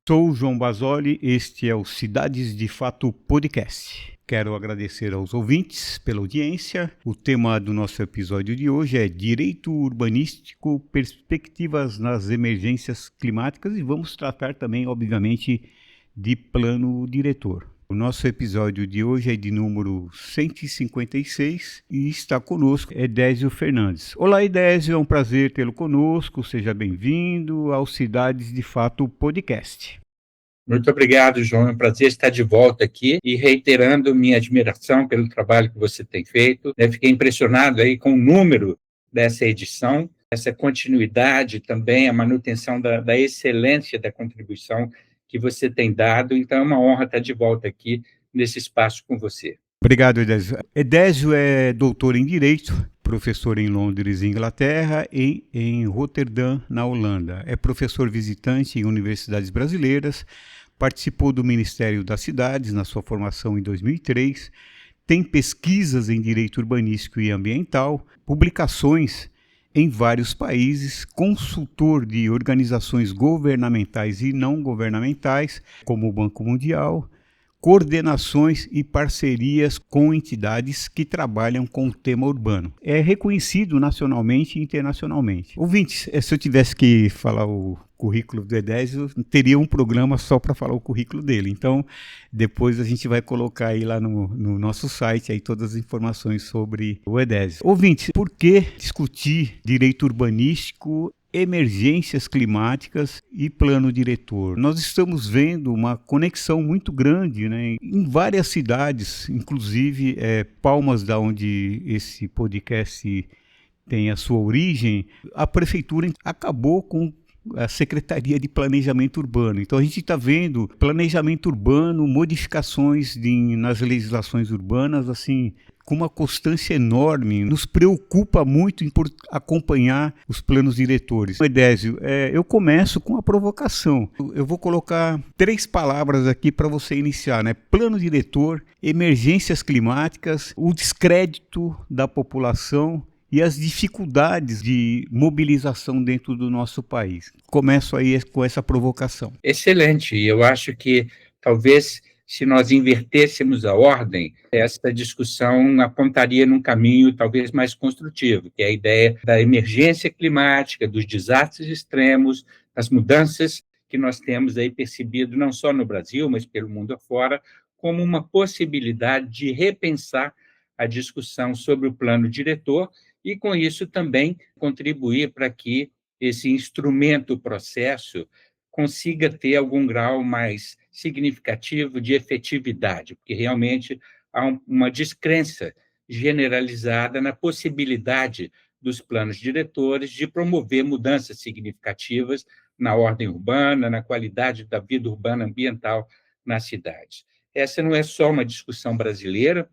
Sou o João Basoli, este é o Cidades de Fato Podcast. Quero agradecer aos ouvintes pela audiência. O tema do nosso episódio de hoje é Direito Urbanístico, Perspectivas nas Emergências Climáticas e vamos tratar também, obviamente, de plano diretor. O nosso episódio de hoje é de número 156 e está conosco Edésio Fernandes. Olá, Edésio, é um prazer tê-lo conosco. Seja bem-vindo ao Cidades de Fato Podcast. Muito obrigado, João. É um prazer estar de volta aqui e reiterando minha admiração pelo trabalho que você tem feito. Eu fiquei impressionado aí com o número dessa edição, essa continuidade também, a manutenção da excelência da contribuição que você tem dado. Então, é uma honra estar de volta aqui nesse espaço com você. Obrigado, Edésio. Edésio é doutor em Direito, professor em Londres, Inglaterra, e em Roterdã, na Holanda. É professor visitante em universidades brasileiras, participou do Ministério das Cidades na sua formação em 2003, tem pesquisas em Direito Urbanístico e Ambiental, publicações em vários países, consultor de organizações governamentais e não governamentais, como o Banco Mundial, coordenações e parcerias com entidades que trabalham com o tema urbano. É reconhecido nacionalmente e internacionalmente. Ouvintes, se eu tivesse que falar o currículo do Edésio, teria um programa só para falar o currículo dele. Então, depois a gente vai colocar aí lá no nosso site aí todas as informações sobre o Edésio. Ouvintes, por que discutir direito urbanístico, emergências climáticas e plano diretor? Nós estamos vendo uma conexão muito grande, né, em várias cidades, inclusive Palmas, da onde esse podcast tem a sua origem. A prefeitura acabou com a Secretaria de Planejamento Urbano. Então a gente está vendo planejamento urbano, modificações nas legislações urbanas, assim, com uma constância enorme. Nos preocupa muito em acompanhar os planos diretores. Edésio, eu começo com a provocação. Eu vou colocar 3 palavras aqui para você iniciar, né? Plano diretor, emergências climáticas, o descrédito da população e as dificuldades de mobilização dentro do nosso país. Começo aí com essa provocação. Excelente. Eu acho que talvez, se nós invertêssemos a ordem, essa discussão apontaria num caminho talvez mais construtivo, que é a ideia da emergência climática, dos desastres extremos, das mudanças que nós temos aí percebido não só no Brasil, mas pelo mundo afora, como uma possibilidade de repensar a discussão sobre o plano diretor e, com isso, também contribuir para que esse instrumento, o processo, consiga ter algum grau mais significativo de efetividade, porque realmente há uma descrença generalizada na possibilidade dos planos diretores de promover mudanças significativas na ordem urbana, na qualidade da vida urbana ambiental nas cidades. Essa não é só uma discussão brasileira,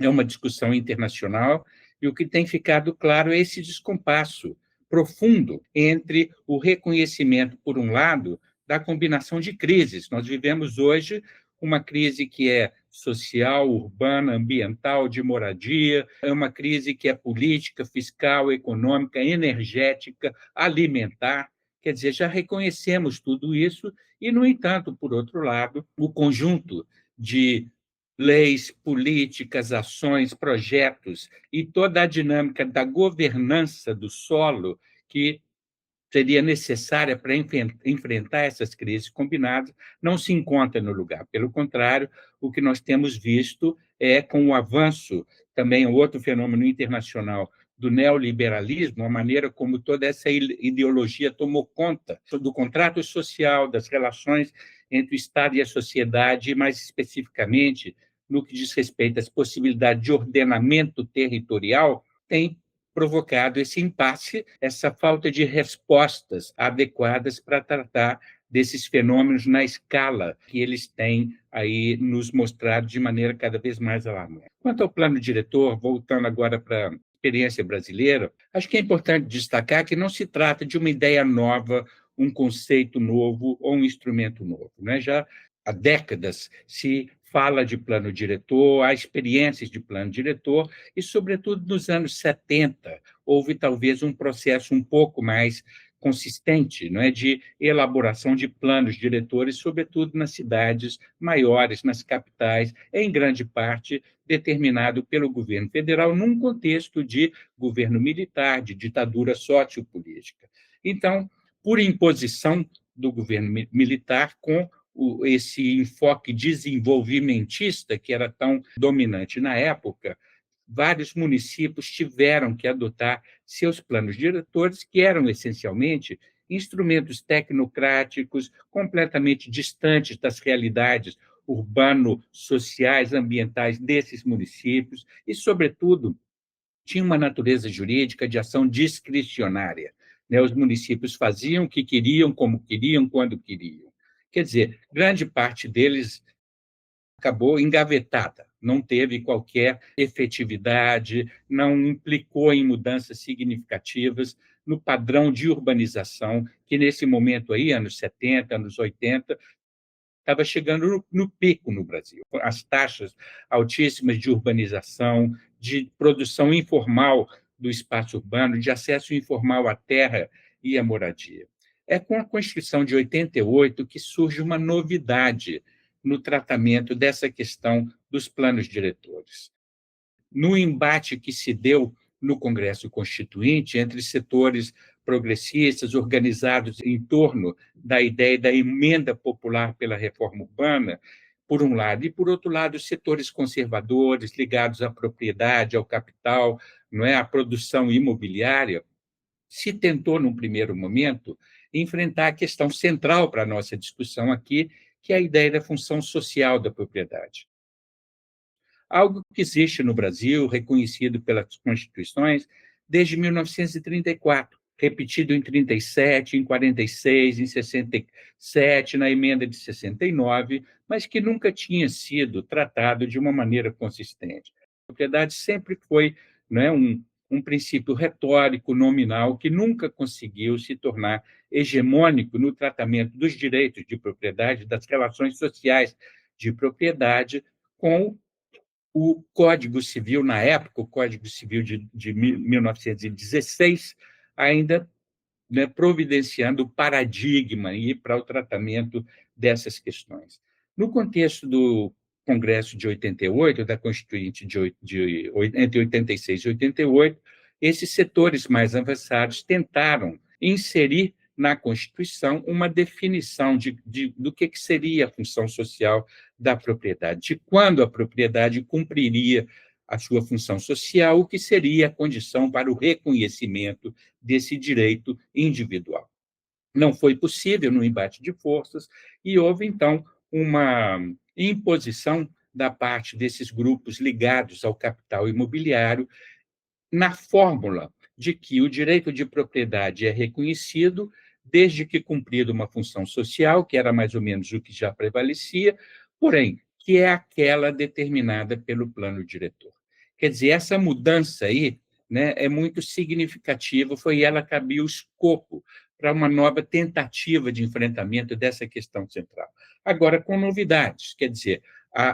é uma discussão internacional, e o que tem ficado claro é esse descompasso profundo entre o reconhecimento, por um lado, da combinação de crises. Nós vivemos hoje uma crise que é social, urbana, ambiental, de moradia, é uma crise que é política, fiscal, econômica, energética, alimentar. Quer dizer, já reconhecemos tudo isso e, no entanto, por outro lado, o conjunto de leis, políticas, ações, projetos e toda a dinâmica da governança do solo que seria necessária para enfrentar essas crises combinadas, não se encontra no lugar. Pelo contrário, o que nós temos visto é, com o avanço, também outro fenômeno internacional, do neoliberalismo, a maneira como toda essa ideologia tomou conta do contrato social, das relações entre o Estado e a sociedade, e, mais especificamente, no que diz respeito às possibilidades de ordenamento territorial, tem provocado esse impasse, essa falta de respostas adequadas para tratar desses fenômenos na escala que eles têm aí nos mostrado de maneira cada vez mais alarmante. Quanto ao plano diretor, voltando agora para a experiência brasileira, acho que é importante destacar que não se trata de uma ideia nova, um conceito novo ou um instrumento novo, né? Já há décadas se fala de plano diretor, há experiências de plano diretor, e, sobretudo, nos anos 70, houve talvez um processo um pouco mais consistente, não é, de elaboração de planos diretores, sobretudo nas cidades maiores, nas capitais, em grande parte determinado pelo governo federal, num contexto de governo militar, de ditadura sociopolítica. Então, por imposição do governo militar, com esse enfoque desenvolvimentista que era tão dominante na época, vários municípios tiveram que adotar seus planos diretores, que eram essencialmente instrumentos tecnocráticos completamente distantes das realidades urbano-sociais, ambientais desses municípios e, sobretudo, tinha uma natureza jurídica de ação discricionária, né? Os municípios faziam o que queriam, como queriam, quando queriam. Quer dizer, grande parte deles acabou engavetada, não teve qualquer efetividade, não implicou em mudanças significativas no padrão de urbanização, que nesse momento aí, anos 70, anos 80, estava chegando no pico no Brasil. As taxas altíssimas de urbanização, de produção informal do espaço urbano, de acesso informal à terra e à moradia. É com a Constituição de 88 que surge uma novidade no tratamento dessa questão dos planos diretores. No embate que se deu no Congresso Constituinte entre setores progressistas organizados em torno da ideia da emenda popular pela reforma urbana, por um lado, e, por outro lado, setores conservadores ligados à propriedade, ao capital, não é, à produção imobiliária, se tentou, num primeiro momento, enfrentar a questão central para a nossa discussão aqui, que é a ideia da função social da propriedade. Algo que existe no Brasil, reconhecido pelas constituições desde 1934, repetido em 37, em 46, em 67, na emenda de 69, mas que nunca tinha sido tratado de uma maneira consistente. A propriedade sempre foi, não é, um princípio retórico, nominal, que nunca conseguiu se tornar hegemônico no tratamento dos direitos de propriedade, das relações sociais de propriedade, com o Código Civil, na época, o Código Civil de 1916, ainda, né, providenciando o paradigma para o tratamento dessas questões. No contexto do Congresso de 88, da Constituinte entre 86 e 88, esses setores mais avançados tentaram inserir na Constituição uma definição do que seria a função social da propriedade, de quando a propriedade cumpriria a sua função social, o que seria a condição para o reconhecimento desse direito individual. Não foi possível no embate de forças e houve, então, uma imposição da parte desses grupos ligados ao capital imobiliário na fórmula de que o direito de propriedade é reconhecido desde que cumprida uma função social, que era mais ou menos o que já prevalecia, porém, que é aquela determinada pelo plano diretor. Quer dizer, essa mudança aí, né, é muito significativa, foi ela que abriu o escopo para uma nova tentativa de enfrentamento dessa questão central. Agora, com novidades, quer dizer,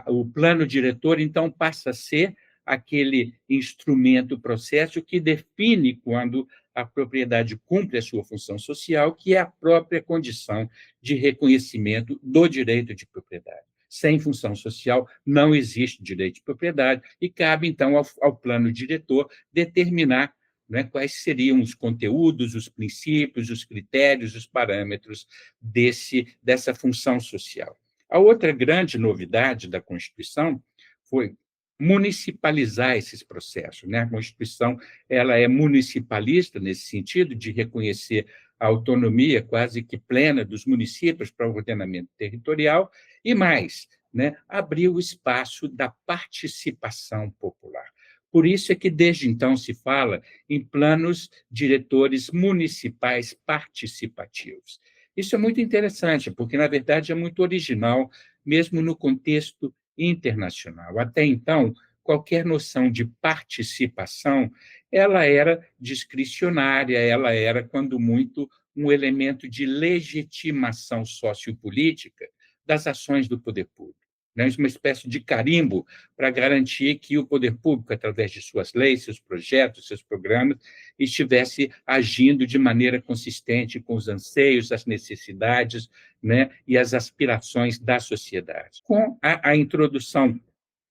o plano diretor, então, passa a ser aquele instrumento, processo que define quando a propriedade cumpre a sua função social, que é a própria condição de reconhecimento do direito de propriedade. Sem função social, não existe direito de propriedade e cabe, então, ao plano diretor determinar, né, quais seriam os conteúdos, os princípios, os critérios, os parâmetros dessa função social. A outra grande novidade da Constituição foi municipalizar esses processos, né? A Constituição ela é municipalista nesse sentido de reconhecer a autonomia quase que plena dos municípios para o ordenamento territorial e mais, né? Abriu o espaço da participação popular. Por isso é que desde então se fala em planos diretores municipais participativos. Isso é muito interessante, porque na verdade é muito original, mesmo no contexto internacional. Até então, qualquer noção de participação, ela era discricionária, ela era, quando muito, um elemento de legitimação sociopolítica das ações do poder público. né, uma espécie de carimbo para garantir que o poder público, através de suas leis, seus projetos, seus programas, estivesse agindo de maneira consistente com os anseios, as necessidades, né, e as aspirações da sociedade. Com a introdução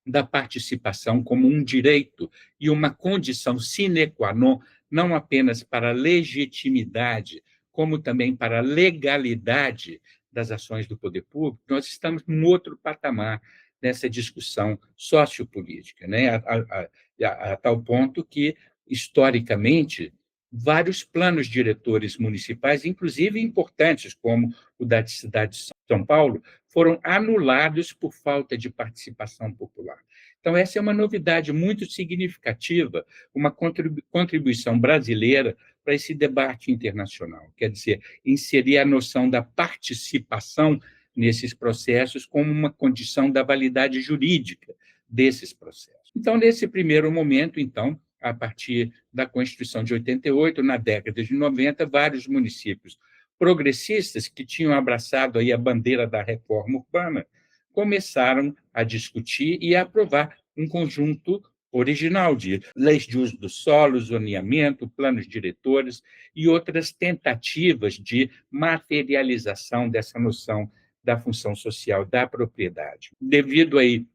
da participação como um direito e uma condição sine qua non, não apenas para a legitimidade, como também para a legalidade das ações do poder público, nós estamos num outro patamar nessa discussão sociopolítica, né? A tal ponto que, historicamente, vários planos diretores municipais, inclusive importantes, como o da cidade de São Paulo, foram anulados por falta de participação popular. Então, essa é uma novidade muito significativa, uma contribuição brasileira para esse debate internacional. Quer dizer, inserir a noção da participação nesses processos como uma condição da validade jurídica desses processos. Então, nesse primeiro momento, então, a partir da Constituição de 88, na década de 90, vários municípios progressistas que tinham abraçado aí a bandeira da reforma urbana começaram a discutir e a aprovar um conjunto original de leis de uso do solo, zoneamento, planos diretores e outras tentativas de materialização dessa noção da função social da propriedade. Devido aí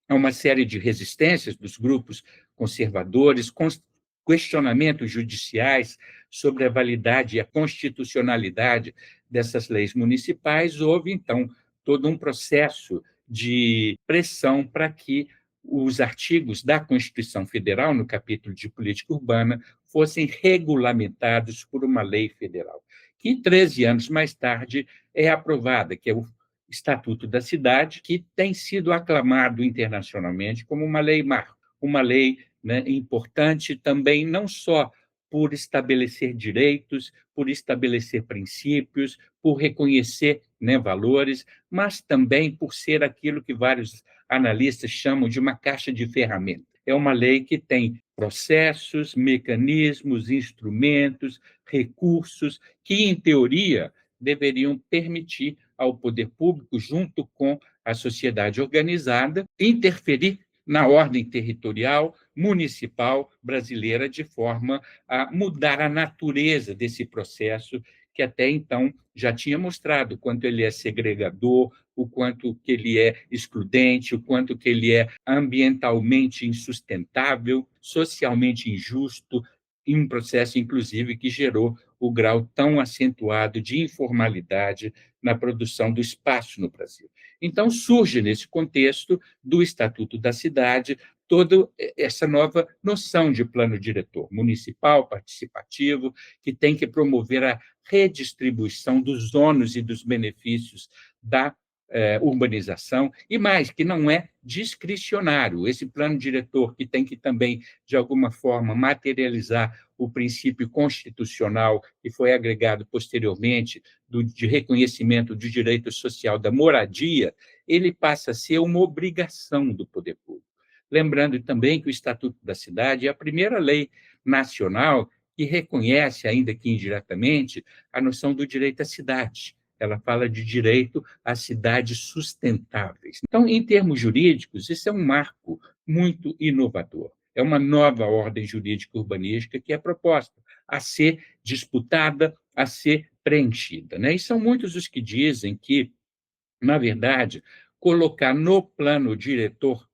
a uma série de resistências dos grupos conservadores, questionamentos judiciais sobre a validade e a constitucionalidade dessas leis municipais, houve, então, todo um processo de pressão para que os artigos da Constituição Federal, no capítulo de política urbana, fossem regulamentados por uma lei federal, que 13 anos mais tarde é aprovada, que é o Estatuto da Cidade, que tem sido aclamado internacionalmente como uma lei marco, uma lei, né, importante também, não só por estabelecer direitos, por estabelecer princípios, por reconhecer, né, valores, mas também por ser aquilo que vários analistas chamam de uma caixa de ferramentas. É uma lei que tem processos, mecanismos, instrumentos, recursos que, em teoria, deveriam permitir ao poder público, junto com a sociedade organizada, interferir na ordem territorial municipal brasileira de forma a mudar a natureza desse processo que até então já tinha mostrado o quanto ele é segregador, o quanto que ele é excludente, o quanto que ele é ambientalmente insustentável, socialmente injusto, em um processo, inclusive, que gerou o grau tão acentuado de informalidade na produção do espaço no Brasil. Então, surge, nesse contexto do Estatuto da Cidade, toda essa nova noção de plano diretor municipal, participativo, que tem que promover a redistribuição dos ônus e dos benefícios da urbanização, e mais, que não é discricionário. Esse plano diretor que tem que também, de alguma forma, materializar o princípio constitucional que foi agregado posteriormente de reconhecimento do direito social da moradia, ele passa a ser uma obrigação do poder público. Lembrando também que o Estatuto da Cidade é a primeira lei nacional que reconhece, ainda que indiretamente, a noção do direito à cidade. Ela fala de direito a cidades sustentáveis. Então, em termos jurídicos, isso é um marco muito inovador. É uma nova ordem jurídica urbanística que é proposta a ser disputada, a ser preenchida, né? E são muitos os que dizem que, na verdade, colocar no plano diretor,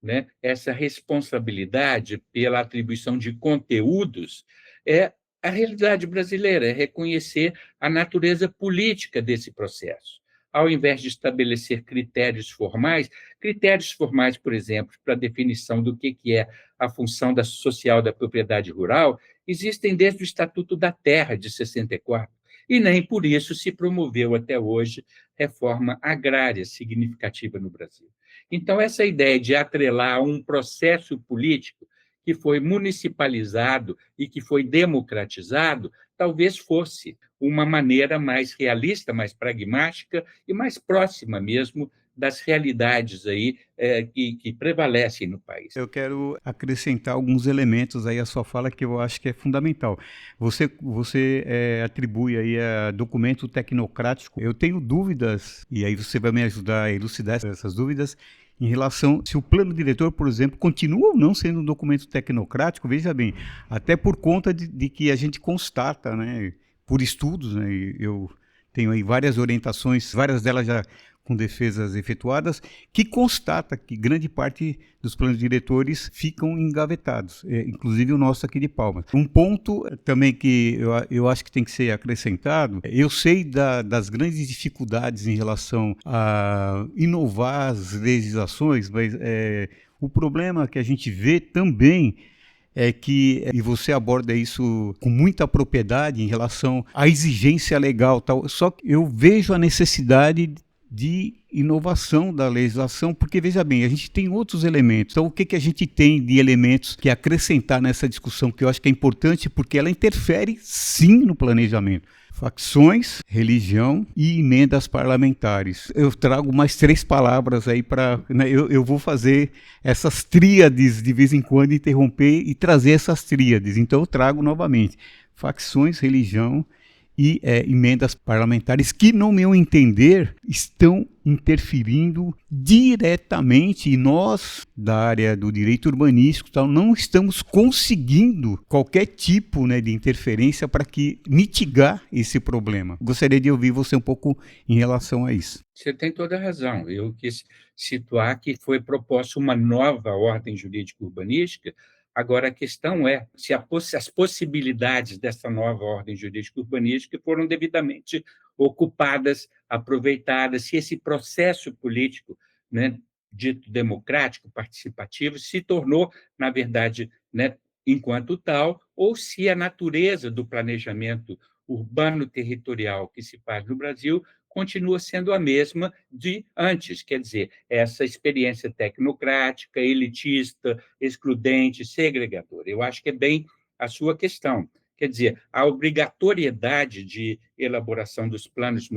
né, essa responsabilidade pela atribuição de conteúdos é a realidade brasileira, é reconhecer a natureza política desse processo. Ao invés de estabelecer critérios formais, por exemplo, para a definição do que é a função social da propriedade rural, existem desde o Estatuto da Terra, de 64, e nem por isso se promoveu até hoje reforma agrária significativa no Brasil. Então, essa ideia de atrelar um processo político que foi municipalizado e que foi democratizado, talvez fosse uma maneira mais realista, mais pragmática e mais próxima mesmo das realidades aí que prevalecem no país. Eu quero acrescentar alguns elementos aí à sua fala que eu acho que é fundamental. Você atribui aí a documento tecnocrático. Eu tenho dúvidas, e aí você vai me ajudar a elucidar essas dúvidas, em relação se o plano diretor, por exemplo, continua ou não sendo um documento tecnocrático. Veja bem, até por conta de que a gente constata, né, por estudos, né, eu tenho aí várias orientações, várias delas já com defesas efetuadas, que constata que grande parte dos planos diretores ficam engavetados, inclusive o nosso aqui de Palmas. Um ponto também que eu acho que tem que ser acrescentado, eu sei das grandes dificuldades em relação a inovar as legislações, mas o problema que a gente vê também é que, e você aborda isso com muita propriedade em relação à exigência legal, tal, só que eu vejo a necessidade de inovação da legislação, porque, veja bem, a gente tem outros elementos. Então, o que a gente tem de elementos que acrescentar nessa discussão, que eu acho que é importante, porque ela interfere, sim, no planejamento? Facções, religião e emendas parlamentares. Eu trago mais 3 palavras aí para... Né, eu vou fazer essas tríades de vez em quando, interromper e trazer essas tríades. Então, eu trago novamente. Facções, religião e emendas parlamentares que, no meu entender, estão interferindo diretamente, e nós, da área do direito urbanístico, tal, não estamos conseguindo qualquer tipo, né, de interferência para mitigar esse problema. Gostaria de ouvir você um pouco em relação a isso. Você tem toda a razão. Eu quis situar que foi proposta uma nova ordem jurídica urbanística. Agora, a questão é se as possibilidades dessa nova ordem jurídica urbanística foram devidamente ocupadas, aproveitadas, se esse processo político, né, dito democrático, participativo, se tornou, na verdade, né, enquanto tal, ou se a natureza do planejamento urbano territorial que se faz no Brasil continua sendo a mesma de antes, quer dizer, essa experiência tecnocrática, elitista, excludente, segregadora. Eu acho que é bem a sua questão. Quer dizer, a obrigatoriedade de elaboração dos planos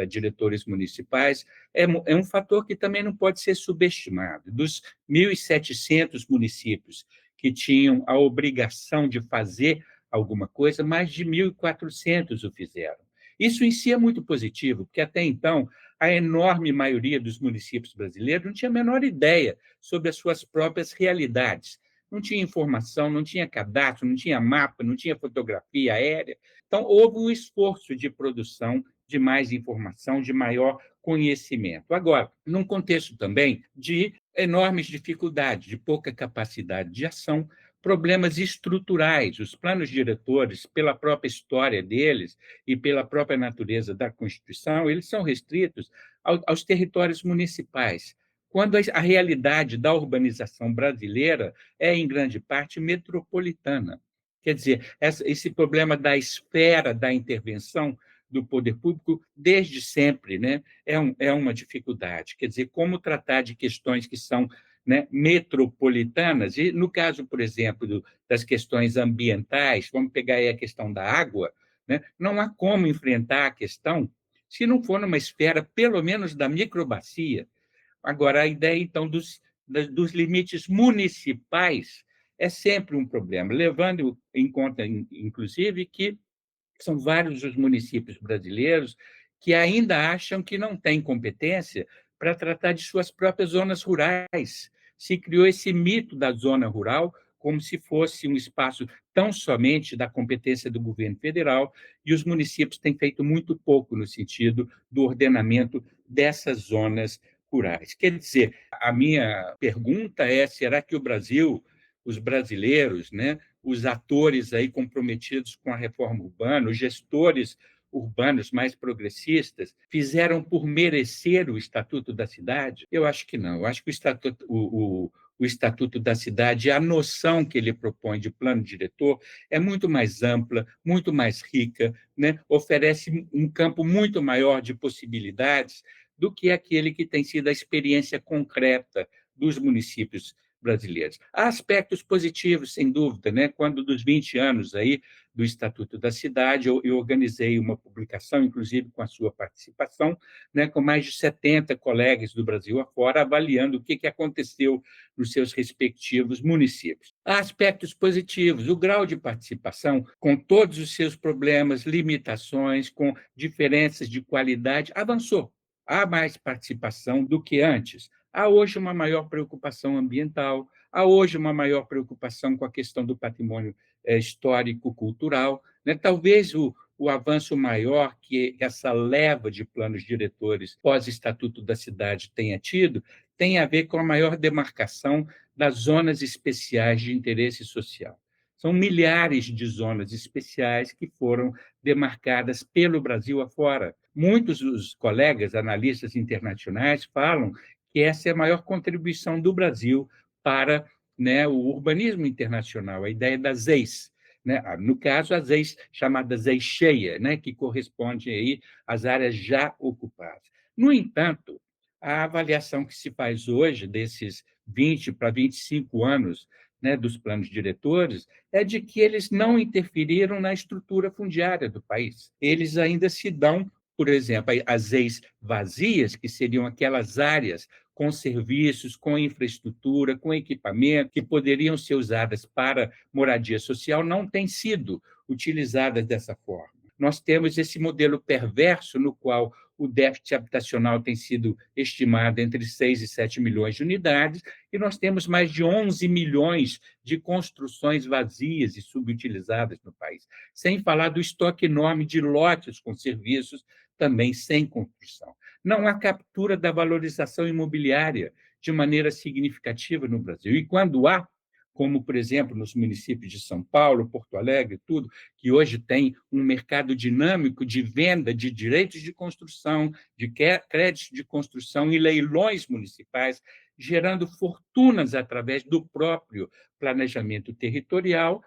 diretores municipais é um fator que também não pode ser subestimado. Dos 1.700 municípios que tinham a obrigação de fazer alguma coisa, mais de 1.400 o fizeram. Isso em si é muito positivo, porque até então a enorme maioria dos municípios brasileiros não tinha a menor ideia sobre as suas próprias realidades. Não tinha informação, não tinha cadastro, não tinha mapa, não tinha fotografia aérea. Então, houve um esforço de produção de mais informação, de maior conhecimento. Agora, num contexto também de enormes dificuldades, de pouca capacidade de ação, problemas estruturais. Os planos diretores, pela própria história deles e pela própria natureza da Constituição, eles são restritos aos territórios municipais, quando a realidade da urbanização brasileira é, em grande parte, metropolitana. Quer dizer, esse problema da esfera da intervenção do poder público, desde sempre, né, é uma dificuldade. Quer dizer, como tratar de questões que são, né, metropolitanas, e no caso, por exemplo, das questões ambientais, vamos pegar aí a questão da água, né, não há como enfrentar a questão se não for numa esfera, pelo menos, da microbacia. Agora, a ideia, então, dos limites municipais é sempre um problema, levando em conta, inclusive, que são vários os municípios brasileiros que ainda acham que não têm competência para tratar de suas próprias zonas rurais. Se criou esse mito da zona rural como se fosse um espaço tão somente da competência do governo federal, e os municípios têm feito muito pouco no sentido do ordenamento dessas zonas rurais. Quer dizer, a minha pergunta é: será que o Brasil, os brasileiros, né, os atores aí comprometidos com a reforma urbana, os gestores urbanos mais progressistas, fizeram por merecer o Estatuto da Cidade? Eu acho que não. Eu acho que o Estatuto da Cidade, a noção que ele propõe de plano diretor, é muito mais ampla, muito mais rica, né? Oferece um campo muito maior de possibilidades do que aquele que tem sido a experiência concreta dos municípios brasileiros. Há aspectos positivos, sem dúvida, né? Quando dos 20 anos aí do Estatuto da Cidade. Eu organizei uma publicação, inclusive com a sua participação, né, com mais de 70 colegas do Brasil afora, avaliando o que aconteceu nos seus respectivos municípios. Há aspectos positivos. O grau de participação, com todos os seus problemas, limitações, com diferenças de qualidade, avançou. Há mais participação do que antes. Há hoje uma maior preocupação ambiental, há hoje uma maior preocupação com a questão do patrimônio histórico-cultural, né? Talvez o avanço maior que essa leva de planos diretores pós-Estatuto da Cidade tenha tido tem a ver com a maior demarcação das zonas especiais de interesse social. São milhares de zonas especiais que foram demarcadas pelo Brasil afora. Muitos dos colegas analistas internacionais falam que essa é a maior contribuição do Brasil para, né, o urbanismo internacional, a ideia das ZEIs. Né? No caso, as ZEIs chamadas ZEI cheia, né, que corresponde aí às áreas já ocupadas. No entanto, a avaliação que se faz hoje, desses 20 para 25 anos, né, dos planos diretores, é de que eles não interferiram na estrutura fundiária do país. Eles ainda se dão, por exemplo, as ZEIs vazias, que seriam aquelas áreas com serviços, com infraestrutura, com equipamento, que poderiam ser usadas para moradia social, não têm sido utilizadas dessa forma. Nós temos esse modelo perverso no qual o déficit habitacional tem sido estimado entre 6 e 7 milhões de unidades, e nós temos mais de 11 milhões de construções vazias e subutilizadas no país, sem falar do estoque enorme de lotes com serviços também sem construção. Não há captura da valorização imobiliária de maneira significativa no Brasil, e quando há, como, por exemplo, nos municípios de São Paulo, Porto Alegre, tudo, que hoje tem um mercado dinâmico de venda de direitos de construção, de créditos de construção e leilões municipais, gerando fortunas através do próprio planejamento territorial,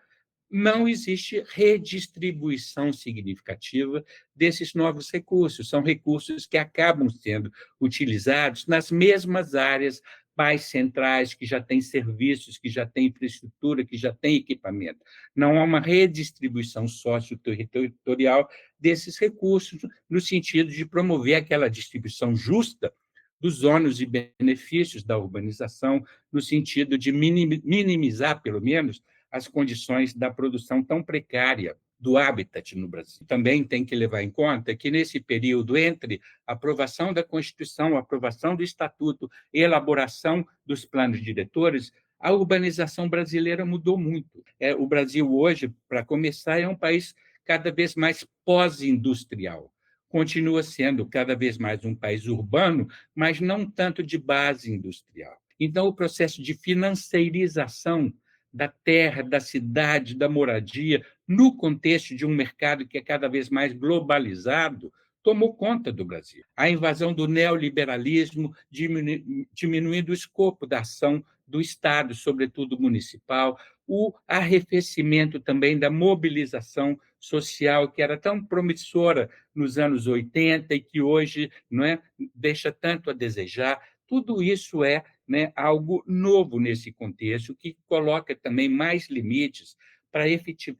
não existe redistribuição significativa desses novos recursos. São recursos que acabam sendo utilizados nas mesmas áreas mais centrais, que já têm serviços, que já têm infraestrutura, que já têm equipamento. Não há uma redistribuição socioterritorial desses recursos, no sentido de promover aquela distribuição justa dos ônus e benefícios da urbanização, no sentido de minimizar, pelo menos, as condições da produção tão precária do habitat no Brasil. Também tem que levar em conta que, nesse período entre a aprovação da Constituição, a aprovação do Estatuto e a elaboração dos planos diretores, a urbanização brasileira mudou muito. O Brasil hoje, para começar, é um país cada vez mais pós-industrial. Continua sendo cada vez mais um país urbano, mas não tanto de base industrial. Então, o processo de financiarização da terra, da cidade, da moradia, no contexto de um mercado que é cada vez mais globalizado, tomou conta do Brasil. A invasão do neoliberalismo, diminuindo o escopo da ação do Estado, sobretudo municipal, o arrefecimento também da mobilização social, que era tão promissora nos anos 80 e que hoje, não é, deixa tanto a desejar. Tudo isso é, né, algo novo nesse contexto, que coloca também mais limites para a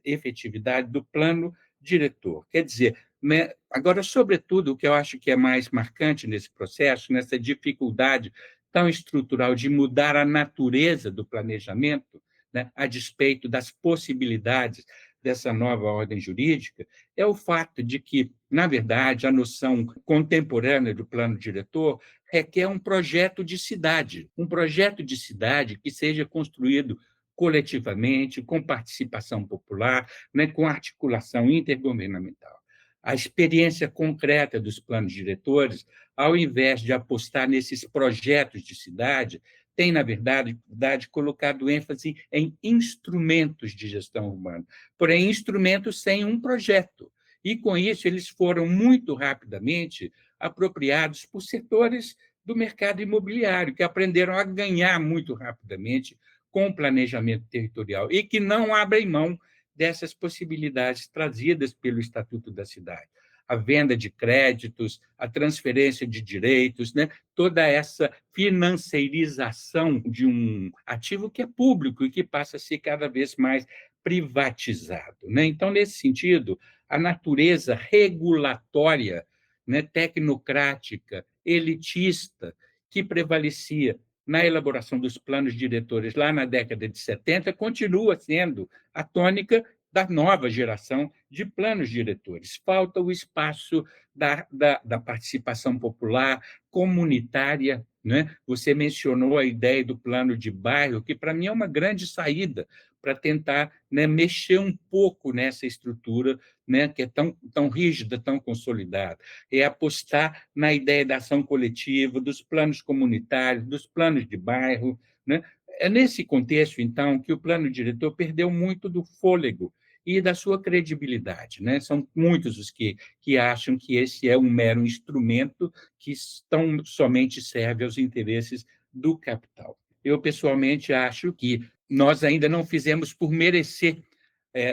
efetividade do plano diretor. Quer dizer, né, agora, sobretudo, o que eu acho que é mais marcante nesse processo, nessa dificuldade tão estrutural de mudar a natureza do planejamento, né, a despeito das possibilidades dessa nova ordem jurídica, é o fato de que, na verdade, a noção contemporânea do plano diretor requer um projeto de cidade que seja construído coletivamente, com participação popular, né, com articulação intergovernamental. A experiência concreta dos planos diretores, ao invés de apostar nesses projetos de cidade, tem, na verdade, colocado ênfase em instrumentos de gestão urbana, porém, instrumentos sem um projeto. E, com isso, eles foram muito rapidamente apropriados por setores do mercado imobiliário, que aprenderam a ganhar muito rapidamente com o planejamento territorial e que não abrem mão dessas possibilidades trazidas pelo Estatuto da Cidade. A venda de créditos, a transferência de direitos, né? Toda essa financiarização de um ativo que é público e que passa a ser cada vez mais privatizado, né? Então, nesse sentido, a natureza regulatória, né, tecnocrática, elitista, que prevalecia na elaboração dos planos diretores lá na década de 70, continua sendo a tônica da nova geração de planos diretores. Falta o espaço da participação popular, comunitária. Né? Você mencionou a ideia do plano de bairro, que para mim é uma grande saída para tentar, né, mexer um pouco nessa estrutura, né, que é tão rígida, tão consolidada. É apostar na ideia da ação coletiva, dos planos comunitários, dos planos de bairro. Né? É nesse contexto, então, que o plano diretor perdeu muito do fôlego e da sua credibilidade. Né? São muitos os que acham que esse é um mero instrumento que tão somente serve aos interesses do capital. Eu, pessoalmente, acho que nós ainda não fizemos por merecer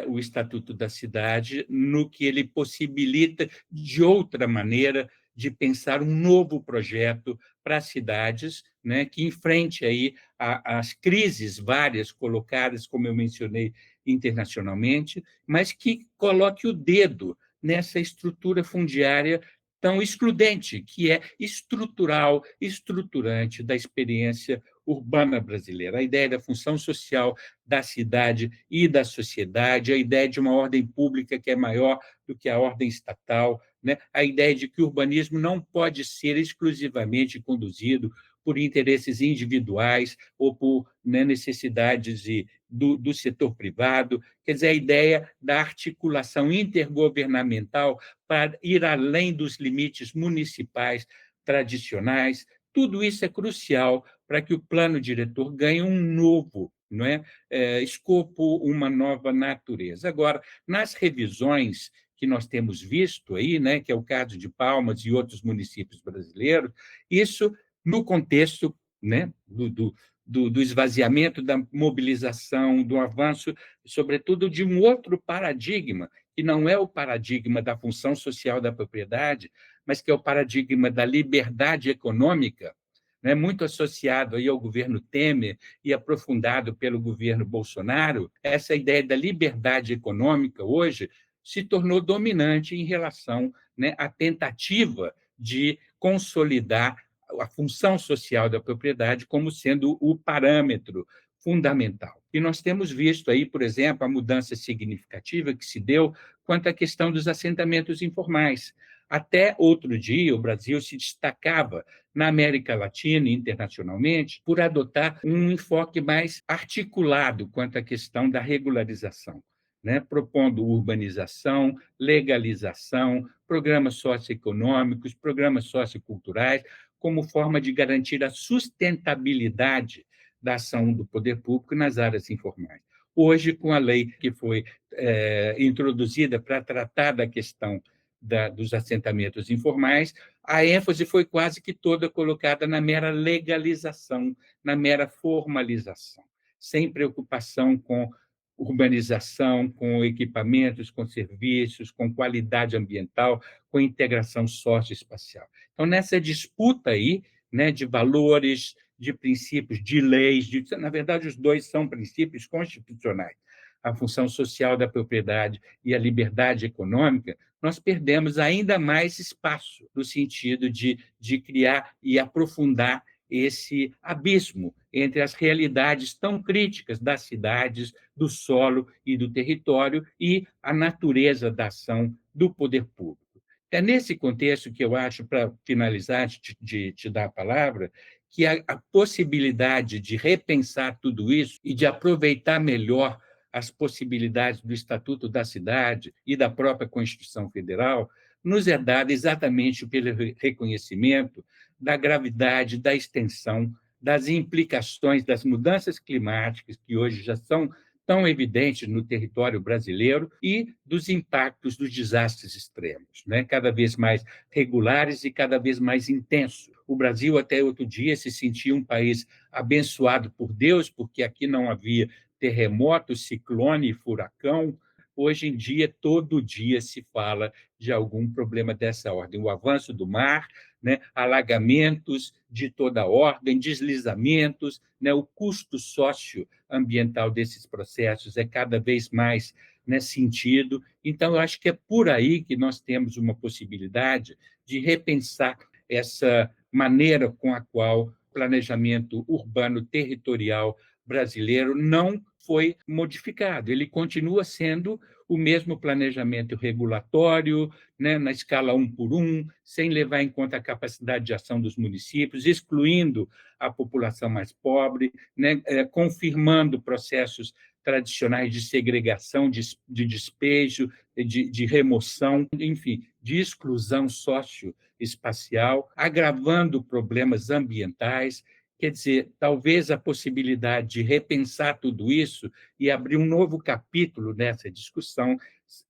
o Estatuto da Cidade, no que ele possibilita, de outra maneira, de pensar um novo projeto para as cidades, né, que enfrente aí as crises várias colocadas, como eu mencionei, internacionalmente, mas que coloque o dedo nessa estrutura fundiária tão excludente, que é estrutural, estruturante da experiência urbana brasileira. A ideia da função social da cidade e da sociedade, a ideia de uma ordem pública que é maior do que a ordem estatal, né? A ideia de que o urbanismo não pode ser exclusivamente conduzido por interesses individuais ou por, né, necessidades do setor privado, quer dizer, a ideia da articulação intergovernamental para ir além dos limites municipais tradicionais. Tudo isso é crucial para que o plano diretor ganhe um novo, não é, escopo, uma nova natureza. Agora, nas revisões que nós temos visto aí, né, que é o caso de Palmas e outros municípios brasileiros, isso no contexto, né, do esvaziamento, da mobilização, do avanço, sobretudo de um outro paradigma, que não é o paradigma da função social da propriedade, mas que é o paradigma da liberdade econômica, né, muito associado aí ao governo Temer e aprofundado pelo governo Bolsonaro. Essa ideia da liberdade econômica hoje se tornou dominante em relação, né, à tentativa de consolidar a função social da propriedade como sendo o parâmetro fundamental. E nós temos visto aí, por exemplo, a mudança significativa que se deu quanto à questão dos assentamentos informais. Até outro dia, o Brasil se destacava na América Latina e internacionalmente por adotar um enfoque mais articulado quanto à questão da regularização, né? Propondo urbanização, legalização, programas socioeconômicos, programas socioculturais, como forma de garantir a sustentabilidade da ação do poder público nas áreas informais. Hoje, com a lei que foi introduzida para tratar da questão dos assentamentos informais, a ênfase foi quase que toda colocada na mera legalização, na mera formalização, sem preocupação com urbanização, com equipamentos, com serviços, com qualidade ambiental, com integração socioespacial. Então, nessa disputa aí, né, de valores, de princípios, de leis, na verdade, os dois são princípios constitucionais, a função social da propriedade e a liberdade econômica, nós perdemos ainda mais espaço no sentido de criar e aprofundar esse abismo entre as realidades tão críticas das cidades, do solo e do território e a natureza da ação do poder público. É nesse contexto que eu acho, para finalizar, de te dar a palavra, que a possibilidade de repensar tudo isso e de aproveitar melhor as possibilidades do Estatuto da Cidade e da própria Constituição Federal nos é dada exatamente pelo reconhecimento da gravidade, da extensão, das implicações das mudanças climáticas, que hoje já são tão evidentes no território brasileiro, e dos impactos dos desastres extremos, né? Cada vez mais regulares e cada vez mais intensos. O Brasil, até outro dia, se sentia um país abençoado por Deus, porque aqui não havia terremoto, ciclone, furacão, hoje em dia, todo dia se fala de algum problema dessa ordem. O avanço do mar, né, alagamentos de toda ordem, deslizamentos, né, o custo socioambiental desses processos é cada vez mais, né, sentido. Então, eu acho que é por aí que nós temos uma possibilidade de repensar essa maneira com a qual o planejamento urbano territorial brasileiro não foi modificado. Ele continua sendo o mesmo planejamento regulatório, né, na escala 1 por 1, sem levar em conta a capacidade de ação dos municípios, excluindo a população mais pobre, né, confirmando processos tradicionais de segregação, de despejo, de remoção, enfim, de exclusão socioespacial, agravando problemas ambientais. Quer dizer, talvez a possibilidade de repensar tudo isso e abrir um novo capítulo nessa discussão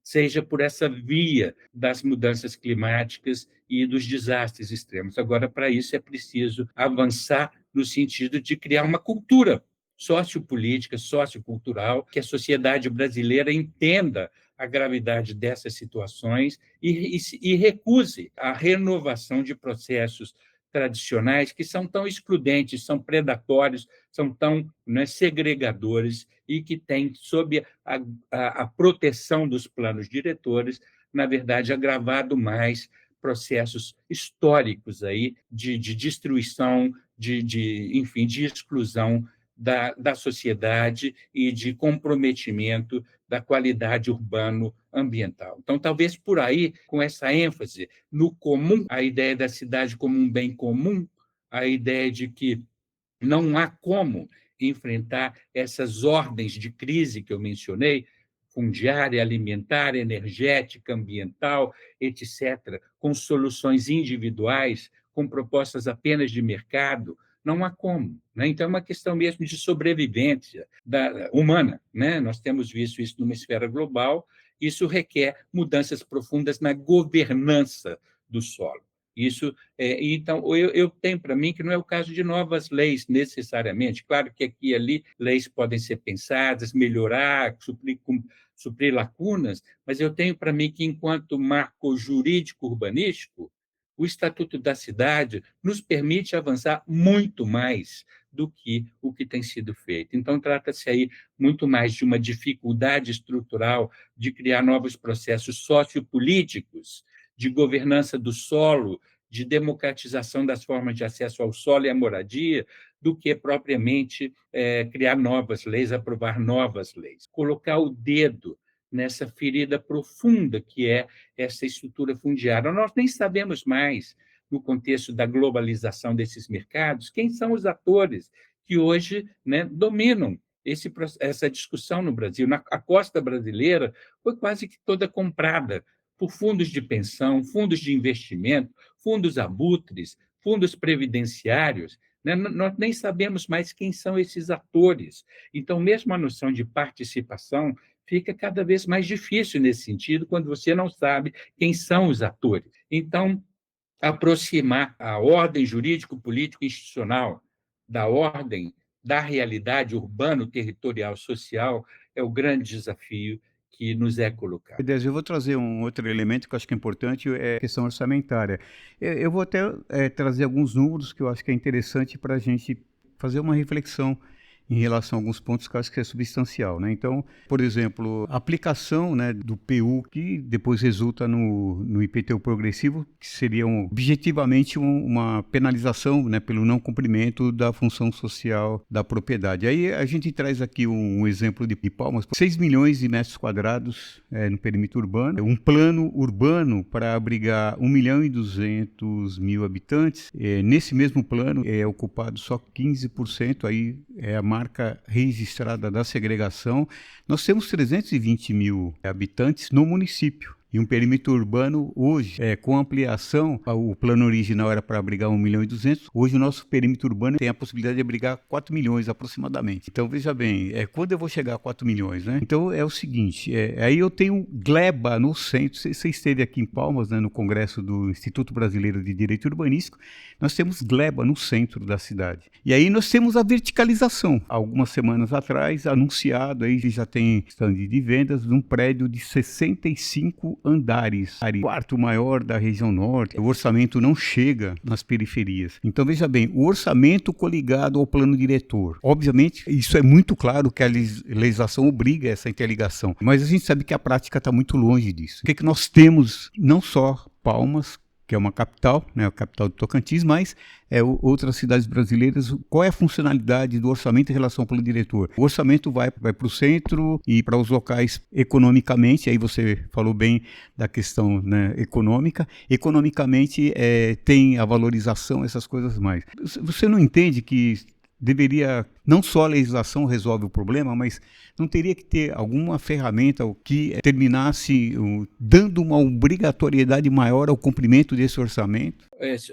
seja por essa via das mudanças climáticas e dos desastres extremos. Agora, para isso, é preciso avançar no sentido de criar uma cultura sociopolítica, sociocultural, que a sociedade brasileira entenda a gravidade dessas situações e recuse a renovação de processos tradicionais que são tão excludentes, são predatórios, são tão, né, segregadores e que têm, sob a proteção dos planos diretores, na verdade, agravado mais processos históricos aí de destruição, enfim, de exclusão da sociedade e de comprometimento da qualidade urbano-ambiental. Então, talvez por aí, com essa ênfase no comum, a ideia da cidade como um bem comum, a ideia de que não há como enfrentar essas ordens de crise que eu mencionei, fundiária, alimentar, energética, ambiental, etc., com soluções individuais, com propostas apenas de mercado, não há como. Né? Então, é uma questão mesmo de sobrevivência humana. Né? Nós temos visto isso numa esfera global, isso requer mudanças profundas na governança do solo. Isso, então, eu tenho para mim que não é o caso de novas leis, necessariamente. Claro que aqui e ali leis podem ser pensadas, melhorar, suprir lacunas, mas eu tenho para mim que, enquanto marco jurídico urbanístico, o Estatuto da Cidade nos permite avançar muito mais do que o que tem sido feito. Então, trata-se aí muito mais de uma dificuldade estrutural de criar novos processos sociopolíticos, de governança do solo, de democratização das formas de acesso ao solo e à moradia, do que propriamente criar novas leis, aprovar novas leis. Colocar o dedo nessa ferida profunda que é essa estrutura fundiária. Nós nem sabemos mais, no contexto da globalização desses mercados, quem são os atores que hoje, né, dominam essa discussão no Brasil. A costa brasileira foi quase que toda comprada por fundos de pensão, fundos de investimento, fundos abutres, fundos previdenciários. Né? Nós nem sabemos mais quem são esses atores. Então, mesmo a noção de participação fica cada vez mais difícil nesse sentido, quando você não sabe quem são os atores. Então, aproximar a ordem jurídico-político-institucional da ordem da realidade urbano-territorial social é o grande desafio que nos é colocado. Eu vou trazer um outro elemento que eu acho que é importante, é a questão orçamentária. Eu vou até trazer alguns números que eu acho que é interessante para a gente fazer uma reflexão em relação a alguns pontos que eu acho que é substancial, né? Então, por exemplo, a aplicação, né, do PU, que depois resulta no IPTU progressivo, que seria objetivamente uma penalização, né, pelo não cumprimento da função social da propriedade. Aí a gente traz aqui um exemplo de Palmas, 6 milhões de metros quadrados no perímetro urbano, um plano urbano para abrigar 1.200.000 habitantes. Nesse mesmo plano é ocupado só 15%, aí é a marca registrada da segregação. Nós temos 320.000 habitantes no município. E um perímetro urbano hoje, com ampliação, o plano original era para abrigar 1.200.000, hoje o nosso perímetro urbano tem a possibilidade de abrigar 4 milhões aproximadamente. Então veja bem, quando eu vou chegar a 4 milhões, né? Então é o seguinte, aí eu tenho Gleba no centro, você esteve aqui em Palmas, né, no congresso do Instituto Brasileiro de Direito Urbanístico, nós temos Gleba no centro da cidade. E aí nós temos a verticalização. Algumas semanas atrás, anunciado, aí já tem stand de vendas de um prédio de 65 andares, quarto maior da região norte. O orçamento não chega nas periferias. Então veja bem, o orçamento coligado ao plano diretor. Obviamente, isso é muito claro que a legislação obriga essa interligação, mas a gente sabe que a prática está muito longe disso. O que nós temos, não só Palmas, que é uma capital, né, a capital do Tocantins, mas outras cidades brasileiras. Qual é a funcionalidade do orçamento em relação ao plano diretor? O orçamento vai para o centro e para os locais economicamente, aí você falou bem da questão, né, econômica. Economicamente tem a valorização, essas coisas mais. Você não entende que deveria, não só a legislação resolve o problema, mas não teria que ter alguma ferramenta que terminasse dando uma obrigatoriedade maior ao cumprimento desse orçamento?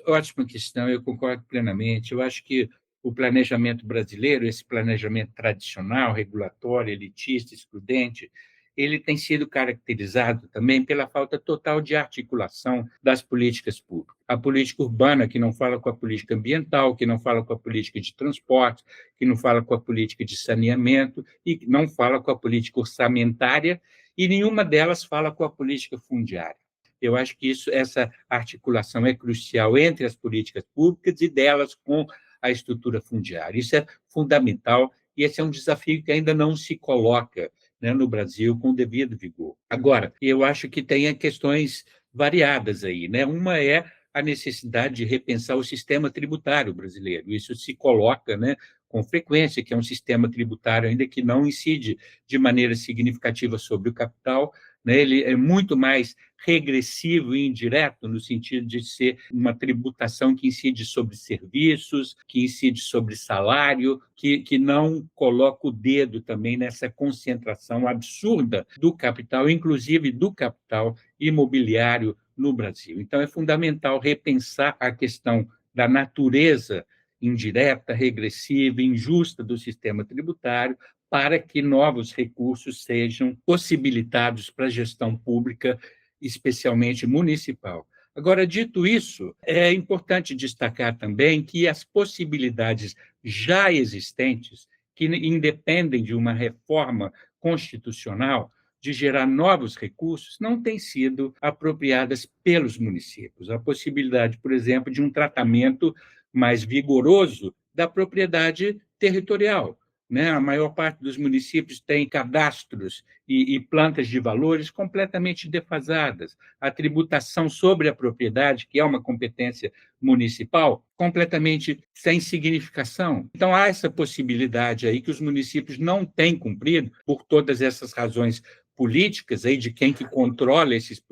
Ótima questão, eu concordo plenamente. Eu acho que o planejamento brasileiro, esse planejamento tradicional, regulatório, elitista, excludente, ele tem sido caracterizado também pela falta total de articulação das políticas públicas. A política urbana, que não fala com a política ambiental, que não fala com a política de transporte, que não fala com a política de saneamento e que não fala com a política orçamentária, e nenhuma delas fala com a política fundiária. Eu acho que essa articulação é crucial entre as políticas públicas e delas com a estrutura fundiária. Isso é fundamental e esse é um desafio que ainda não se coloca, né, no Brasil com o devido vigor. Agora, eu acho que tem questões variadas aí, né? Uma é a necessidade de repensar o sistema tributário brasileiro. Isso se coloca, né, com frequência, que é um sistema tributário ainda que não incide de maneira significativa sobre o capital, né? Ele é muito mais regressivo e indireto, no sentido de ser uma tributação que incide sobre serviços, que incide sobre salário, que não coloca o dedo também nessa concentração absurda do capital, inclusive do capital imobiliário no Brasil. Então, é fundamental repensar a questão da natureza indireta, regressiva, injusta do sistema tributário, para que novos recursos sejam possibilitados para a gestão pública, especialmente municipal. Agora, dito isso, é importante destacar também que as possibilidades já existentes, que independem de uma reforma constitucional, de gerar novos recursos, não têm sido apropriadas pelos municípios. A possibilidade, por exemplo, de um tratamento mais vigoroso da propriedade territorial, né? A maior parte dos municípios tem cadastros e plantas de valores completamente defasadas. A tributação sobre a propriedade, que é uma competência municipal, completamente sem significação. Então, há essa possibilidade aí que os municípios não têm cumprido, por todas essas razões políticas aí de quem que controla esses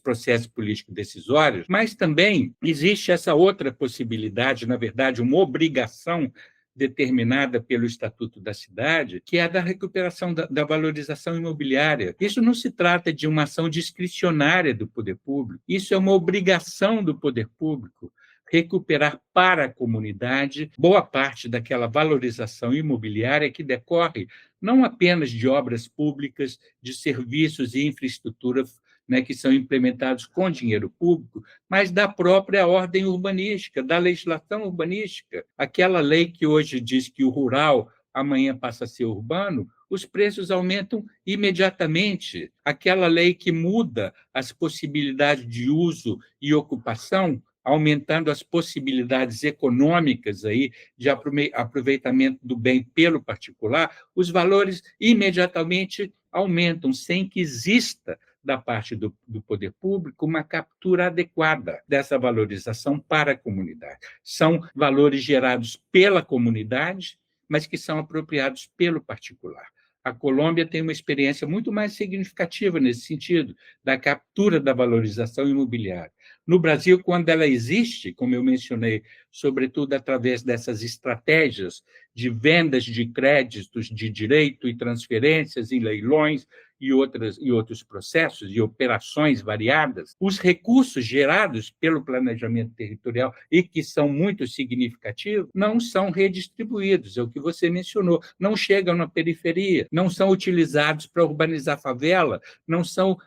processos políticos decisórios, mas também existe essa outra possibilidade, na verdade, uma obrigação determinada pelo Estatuto da Cidade, que é a da recuperação da valorização imobiliária. Isso não se trata de uma ação discricionária do poder público, isso é uma obrigação do poder público recuperar para a comunidade boa parte daquela valorização imobiliária que decorre não apenas de obras públicas, de serviços e infraestrutura, né, que são implementados com dinheiro público, mas da própria ordem urbanística, da legislação urbanística. Aquela lei que hoje diz que o rural amanhã passa a ser urbano, os preços aumentam imediatamente. Aquela lei que muda as possibilidades de uso e ocupação, aumentando as possibilidades econômicas aí de aproveitamento do bem pelo particular, os valores imediatamente aumentam, sem que exista, da parte do poder público, uma captura adequada dessa valorização para a comunidade. São valores gerados pela comunidade, mas que são apropriados pelo particular. A Colômbia tem uma experiência muito mais significativa nesse sentido, da captura da valorização imobiliária. No Brasil, quando ela existe, como eu mencionei, sobretudo através dessas estratégias de vendas de créditos de direito e transferências em leilões e outros processos e operações variadas, os recursos gerados pelo planejamento territorial e que são muito significativos não são redistribuídos, é o que você mencionou, não chegam na periferia, não são utilizados para urbanizar a favela, não são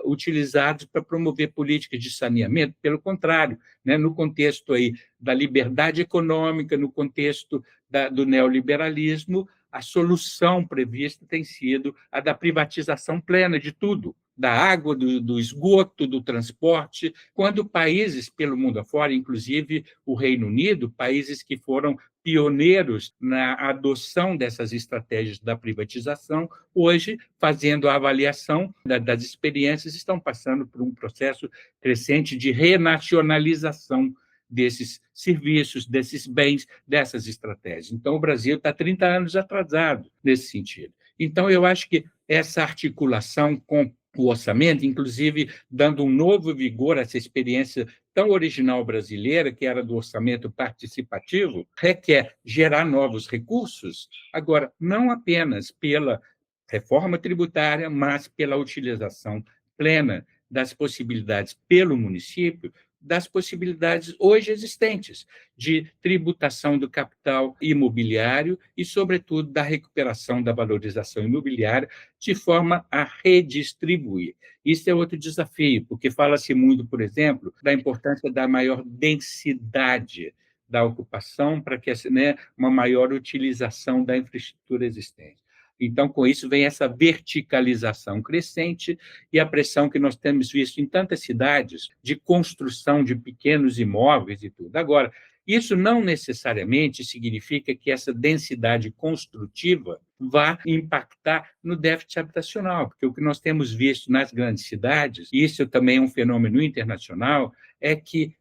utilizados para promover políticas de saneamento, pelo contrário, né, no contexto aí da liberdade econômica, no contexto do neoliberalismo, a solução prevista tem sido a da privatização plena de tudo, da água, do esgoto, do transporte, quando países pelo mundo afora, inclusive o Reino Unido, países que foram pioneiros na adoção dessas estratégias da privatização, hoje, fazendo a avaliação das experiências, estão passando por um processo crescente de renacionalização desses serviços, desses bens, dessas estratégias. Então, o Brasil está 30 anos atrasado nesse sentido. Então, eu acho que essa articulação com o orçamento, inclusive dando um novo vigor a essa experiência tão original brasileira, que era do orçamento participativo, requer gerar novos recursos, agora, não apenas pela reforma tributária, mas pela utilização plena das possibilidades pelo município, das possibilidades hoje existentes de tributação do capital imobiliário e, sobretudo, da recuperação da valorização imobiliária, de forma a redistribuir. Isso é outro desafio, porque fala-se muito, por exemplo, da importância da maior densidade da ocupação para que, né, uma maior utilização da infraestrutura existente. Então, com isso, vem essa verticalização crescente e a pressão que nós temos visto em tantas cidades de construção de pequenos imóveis e tudo. Agora, isso não necessariamente significa que essa densidade construtiva vá impactar no déficit habitacional, porque o que nós temos visto nas grandes cidades, e isso também é um fenômeno internacional, é que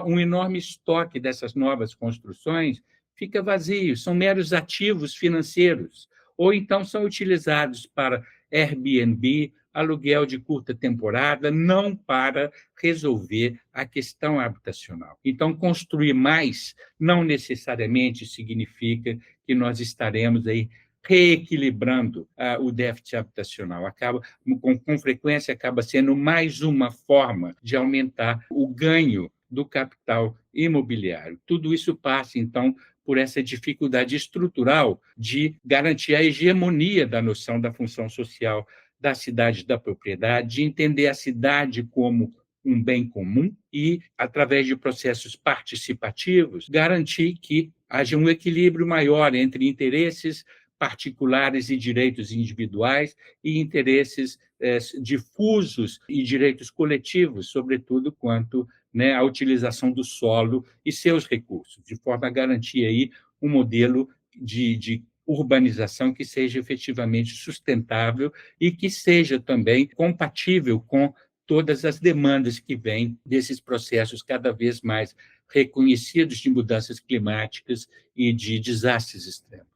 um enorme estoque dessas novas construções fica vazio, são meros ativos financeiros, ou então são utilizados para Airbnb, aluguel de curta temporada, não para resolver a questão habitacional. Então, construir mais não necessariamente significa que nós estaremos aí reequilibrando o déficit habitacional. Com frequência, acaba sendo mais uma forma de aumentar o ganho do capital imobiliário. Tudo isso passa, então, por essa dificuldade estrutural de garantir a hegemonia da noção da função social da cidade da propriedade, de entender a cidade como um bem comum e, através de processos participativos, garantir que haja um equilíbrio maior entre interesses particulares e direitos individuais e interesses difusos e direitos coletivos, sobretudo quanto, né, à utilização do solo e seus recursos, de forma a garantir aí um modelo de urbanização que seja efetivamente sustentável e que seja também compatível com todas as demandas que vêm desses processos cada vez mais reconhecidos de mudanças climáticas e de desastres extremos.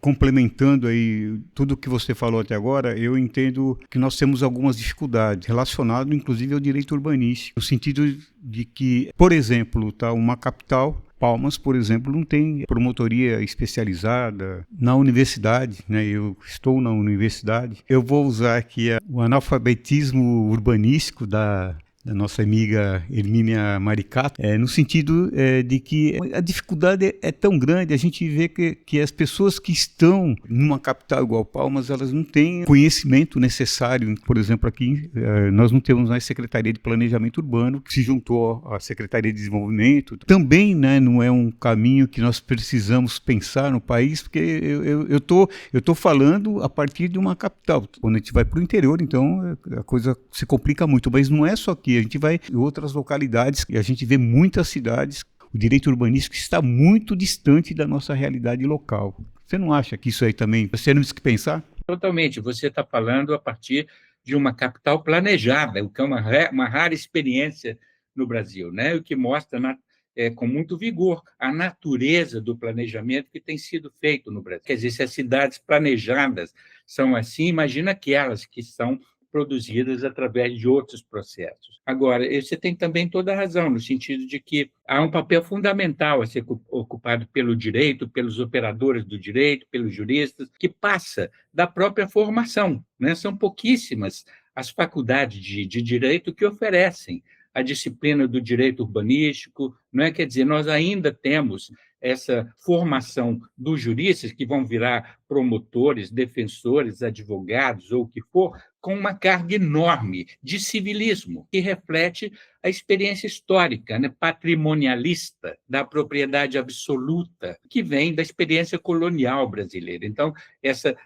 Complementando aí tudo o que você falou até agora, eu entendo que nós temos algumas dificuldades relacionadas, inclusive, ao direito urbanístico, no sentido de que, por exemplo, uma capital, Palmas, por exemplo, não tem promotoria especializada na universidade, né? Eu estou na universidade. Eu vou usar aqui o analfabetismo urbanístico da nossa amiga Hermínia Maricato, no sentido de que a dificuldade é tão grande, a gente vê que as pessoas que estão numa capital igual Palmas, elas não têm conhecimento necessário. Por exemplo, aqui nós não temos mais Secretaria de Planejamento Urbano, que se juntou à Secretaria de Desenvolvimento. Também, né, não é um caminho que nós precisamos pensar no país, porque eu tô falando a partir de uma capital. Quando a gente vai para o interior, então a coisa se complica muito, mas não é só aqui. A gente vai em outras localidades e a gente vê muitas cidades, o direito urbanístico está muito distante da nossa realidade local. Você não acha que isso aí também, você não tem que pensar? Totalmente. Você está falando a partir de uma capital planejada, o que é uma rara experiência no Brasil, né? O que mostra com muito vigor a natureza do planejamento que tem sido feito no Brasil. Quer dizer, se as cidades planejadas são assim, imagina aquelas que são produzidas através de outros processos. Agora, você tem também toda a razão, no sentido de que há um papel fundamental a ser ocupado pelo direito, pelos operadores do direito, pelos juristas, que passa da própria formação, né? São pouquíssimas as faculdades de direito que oferecem a disciplina do direito urbanístico, não é? Quer dizer, nós ainda temos essa formação dos juristas, que vão virar promotores, defensores, advogados ou o que for, com uma carga enorme de civilismo, que reflete a experiência histórica, né, patrimonialista da propriedade absoluta, que vem da experiência colonial brasileira. Então,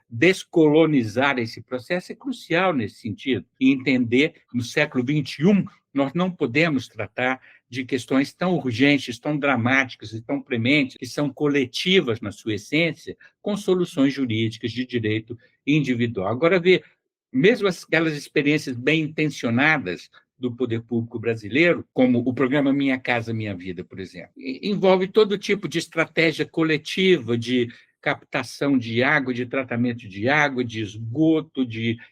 descolonizar esse processo é crucial nesse sentido, e entender, no século XXI, nós não podemos tratar de questões tão urgentes, tão dramáticas e tão prementes, que são coletivas na sua essência, com soluções jurídicas de direito individual. Agora, mesmo aquelas experiências bem intencionadas do poder público brasileiro, como o programa Minha Casa Minha Vida, por exemplo, envolve todo tipo de estratégia coletiva de captação de água, de tratamento de água, de esgoto,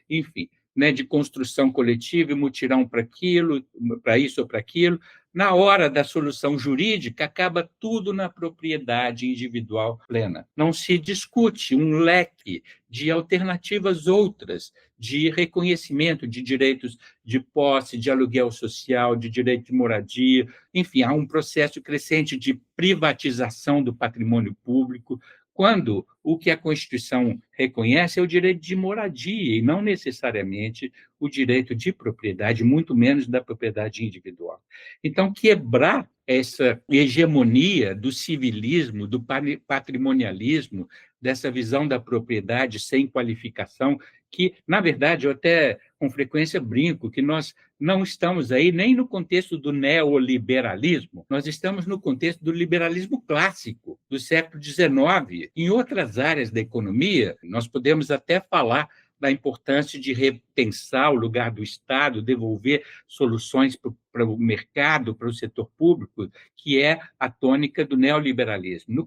enfim, né, de construção coletiva e mutirão para aquilo, para isso ou para aquilo. Na hora da solução jurídica, acaba tudo na propriedade individual plena. Não se discute um leque de alternativas outras, de reconhecimento de direitos de posse, de aluguel social, de direito de moradia. Enfim, há um processo crescente de privatização do patrimônio público, quando o que a Constituição reconhece é o direito de moradia e não necessariamente o direito de propriedade, muito menos da propriedade individual. Então, quebrar essa hegemonia do civilismo, do patrimonialismo, dessa visão da propriedade sem qualificação, que, na verdade, eu até com frequência brinco, que nós não estamos aí nem no contexto do neoliberalismo, nós estamos no contexto do liberalismo clássico, do século XIX. Em outras áreas da economia, nós podemos até falar da importância de repensar o lugar do Estado, devolver soluções para o mercado, para o setor público, que é a tônica do neoliberalismo.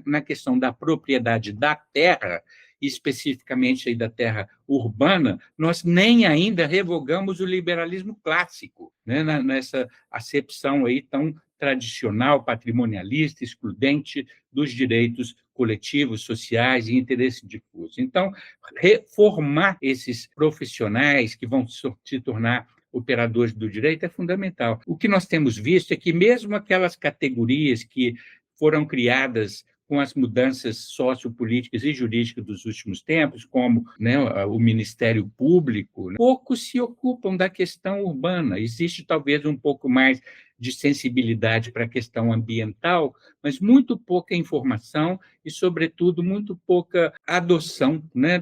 Na questão da propriedade da terra, especificamente aí da terra urbana, nós nem ainda revogamos o liberalismo clássico, né, nessa acepção aí tão tradicional, patrimonialista, excludente dos direitos coletivos, sociais e interesse difuso. Então, reformar esses profissionais que vão se tornar operadores do direito é fundamental. O que nós temos visto é que mesmo aquelas categorias que foram criadas com as mudanças sociopolíticas e jurídicas dos últimos tempos, como, né, o Ministério Público, poucos se ocupam da questão urbana. Existe talvez um pouco mais de sensibilidade para a questão ambiental, mas muito pouca informação e, sobretudo, muito pouca adoção, né,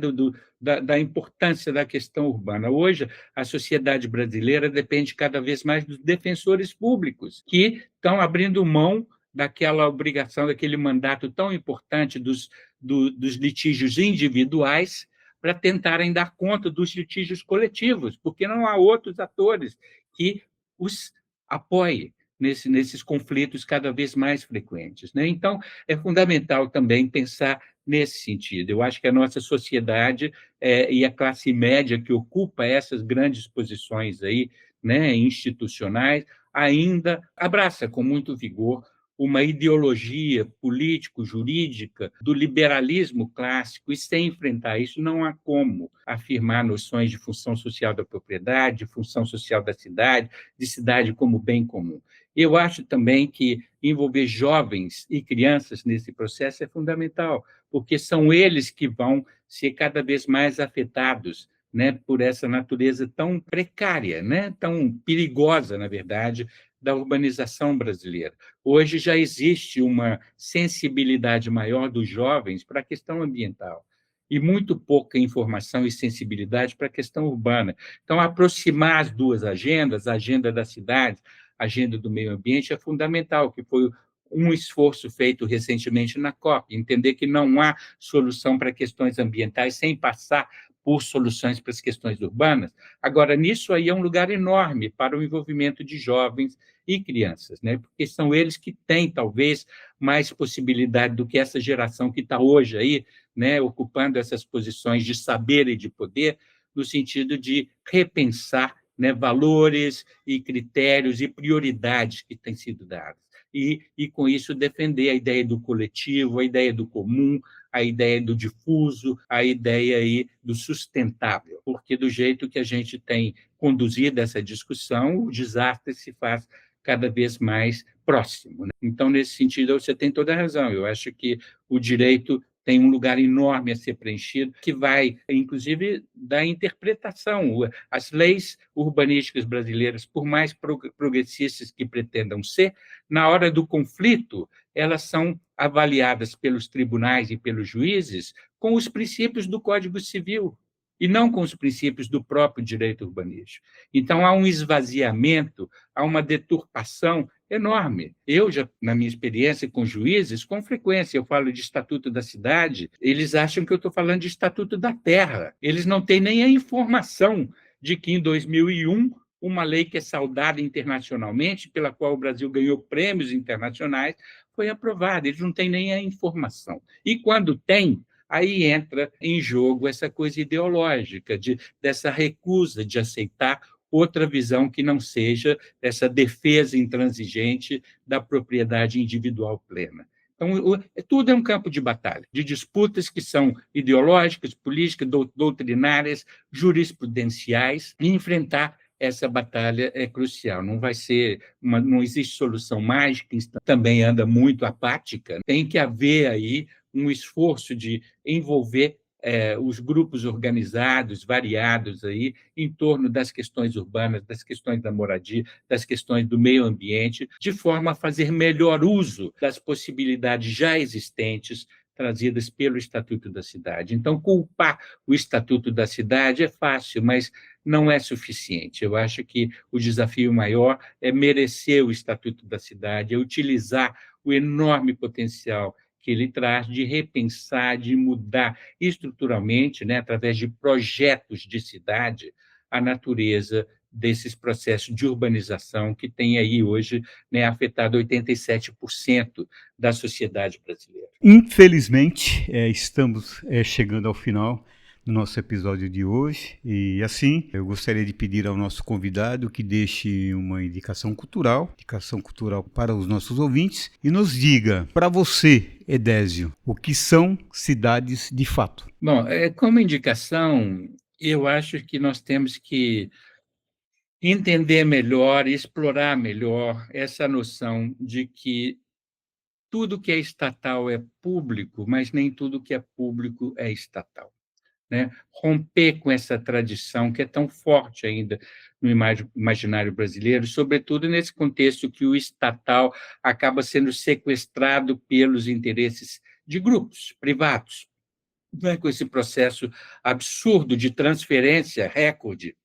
da importância da questão urbana. Hoje, a sociedade brasileira depende cada vez mais dos defensores públicos, que estão abrindo mão daquela obrigação, daquele mandato tão importante dos litígios individuais para tentarem dar conta dos litígios coletivos, porque não há outros atores que os apoiem nesses conflitos cada vez mais frequentes, né? Então, é fundamental também pensar nesse sentido. Eu acho que a nossa sociedade e a classe média que ocupa essas grandes posições aí, né, institucionais, ainda abraça com muito vigor uma ideologia político-jurídica do liberalismo clássico, e sem enfrentar isso não há como afirmar noções de função social da propriedade, de função social da cidade, de cidade como bem comum. Eu acho também que envolver jovens e crianças nesse processo é fundamental, porque são eles que vão ser cada vez mais afetados, né, por essa natureza tão precária, né, tão perigosa, na verdade, da urbanização brasileira. Hoje já existe uma sensibilidade maior dos jovens para a questão ambiental e muito pouca informação e sensibilidade para a questão urbana. Então, aproximar as duas agendas, a agenda da cidade, a agenda do meio ambiente, é fundamental, que foi um esforço feito recentemente na COP, entender que não há solução para questões ambientais sem passar por soluções para as questões urbanas. Agora, nisso aí é um lugar enorme para o envolvimento de jovens e crianças, né? Porque são eles que têm, talvez, mais possibilidade do que essa geração que está hoje aí, né, ocupando essas posições de saber e de poder, no sentido de repensar, né, valores e critérios e prioridades que têm sido dados. E, com isso, defender a ideia do coletivo, a ideia do comum, a ideia do difuso, a ideia aí do sustentável, porque do jeito que a gente tem conduzido essa discussão, o desastre se faz cada vez mais próximo, né? Então, nesse sentido, você tem toda a razão. Eu acho que o direito tem um lugar enorme a ser preenchido, que vai, inclusive, da interpretação. As leis urbanísticas brasileiras, por mais progressistas que pretendam ser, na hora do conflito, elas são avaliadas pelos tribunais e pelos juízes com os princípios do Código Civil e não com os princípios do próprio direito urbanístico. Então, há um esvaziamento, há uma deturpação enorme. Eu, já na minha experiência com juízes, com frequência eu falo de Estatuto da Cidade, eles acham que eu estou falando de Estatuto da Terra. Eles não têm nem a informação de que, em 2001, uma lei que é saudada internacionalmente, pela qual o Brasil ganhou prêmios internacionais, foi aprovada. Eles não têm nem a informação. E, quando tem, aí entra em jogo essa coisa ideológica, dessa recusa de aceitar outra visão que não seja essa defesa intransigente da propriedade individual plena. Então, tudo é um campo de batalha, de disputas que são ideológicas, políticas, doutrinárias, jurisprudenciais, e enfrentar essa batalha é crucial. Não vai ser não existe solução mágica, também anda muito apática. Tem que haver aí um esforço de envolver os grupos organizados, variados, aí, em torno das questões urbanas, das questões da moradia, das questões do meio ambiente, de forma a fazer melhor uso das possibilidades já existentes trazidas pelo Estatuto da Cidade. Então, culpar o Estatuto da Cidade é fácil, mas não é suficiente. Eu acho que o desafio maior é merecer o Estatuto da Cidade, é utilizar o enorme potencial que ele traz de repensar, de mudar estruturalmente, né, através de projetos de cidade, a natureza desses processos de urbanização que tem aí hoje, né, afetado 87% da sociedade brasileira. Infelizmente, estamos chegando ao final do nosso episódio de hoje, e assim, eu gostaria de pedir ao nosso convidado que deixe uma indicação cultural para os nossos ouvintes, e nos diga, para você, Edésio, o que são cidades de fato? Bom, como indicação, eu acho que nós temos que entender melhor, explorar melhor essa noção de que tudo que é estatal é público, mas nem tudo que é público é estatal, né? Romper com essa tradição que é tão forte ainda no imaginário brasileiro, sobretudo nesse contexto que o estatal acaba sendo sequestrado pelos interesses de grupos privados, né? Com esse processo absurdo de transferência, recorde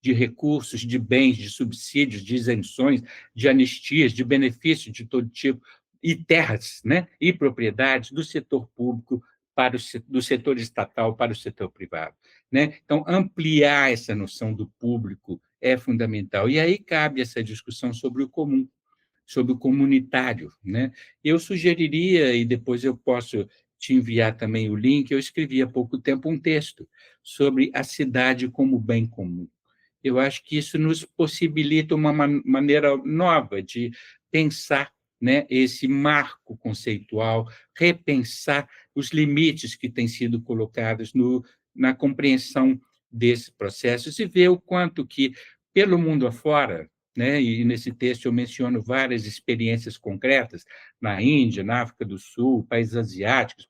de recursos, de bens, de subsídios, de isenções, de anistias, de benefícios de todo tipo, e terras, né, e propriedades do setor público do setor estatal para o setor privado, né? Então, ampliar essa noção do público é fundamental. E aí cabe essa discussão sobre o comum, sobre o comunitário, né? Eu sugeriria, e depois eu posso te enviar também o link, eu escrevi há pouco tempo um texto sobre a cidade como bem comum. Eu acho que isso nos possibilita uma maneira nova de pensar, né, esse marco conceitual, repensar os limites que têm sido colocados na compreensão desses processos e ver o quanto que, pelo mundo afora, né, e nesse texto eu menciono várias experiências concretas, na Índia, na África do Sul, países asiáticos,